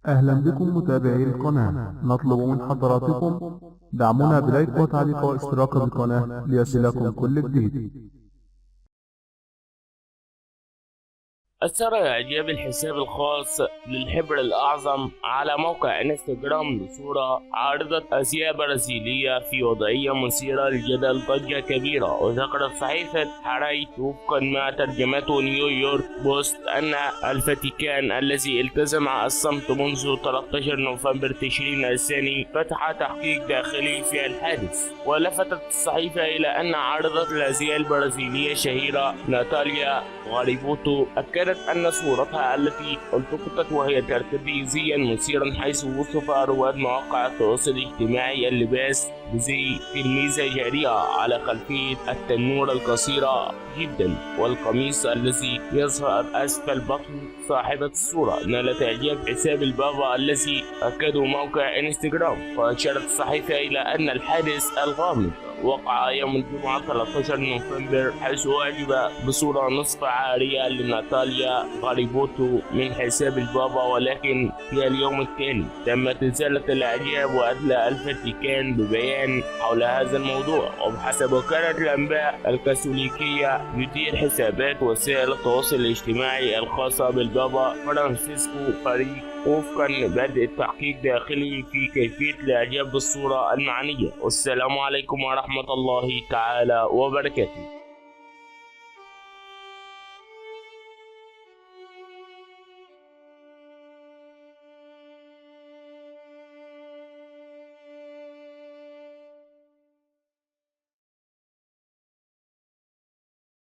أهلا بكم متابعي القناة. نطلب من حضراتكم دعمنا بلايك وتعليق واشتراك بالقناة ليصلكم كل جديد. أثار إعجاب الحساب الخاص للحبر الأعظم على موقع انستجرام لصورة عارضة أزياء برازيلية في وضعية مثيرة للجدل ضجة كبيرة. وذكرت صحيفة حرايت وفقا ما ترجمته نيويورك بوست أن الفاتيكان الذي التزم الصمت منذ 13 نوفمبر تشرين الثاني فتح تحقيق داخلي في الحادث. ولفتت الصحيفة إلى أن عارضة الأزياء البرازيلية الشهيرة ناتاليا غاريبوتو أكدت أن صورتها التي التقطت وهي ترتدي زيا مثيرا، حيث وصف رواد مواقع التواصل الاجتماعي اللباس بزي تلميذة جارية على خلفية التنورة القصيرة جدا والقميص الذي يظهر أسفل بطن صاحبة الصورة نالت إعجاب حساب البابا الذي أكده موقع انستجرام. وأشارت الصحيفة إلى أن الحادث الغامض وقع يوم الجمعة 13 نوفمبر، حيث أعجب بصورة نصف عارية لناتاليا غاريبوتو من حساب البابا، ولكن في اليوم التالي تمت إزالة الإعجاب وأدلى الفاتيكان ببيان حول هذا الموضوع. وبحسب وكالة الأنباء الكاثوليكية يدير حسابات وسائل التواصل الاجتماعي الخاصة بالبابا فرانسيسكو فريق وفقا لبدء التحقيق داخلي في كيفية الإعجاب بالصورة المعنية. والسلام عليكم ورحمة الله تعالى وبركاته.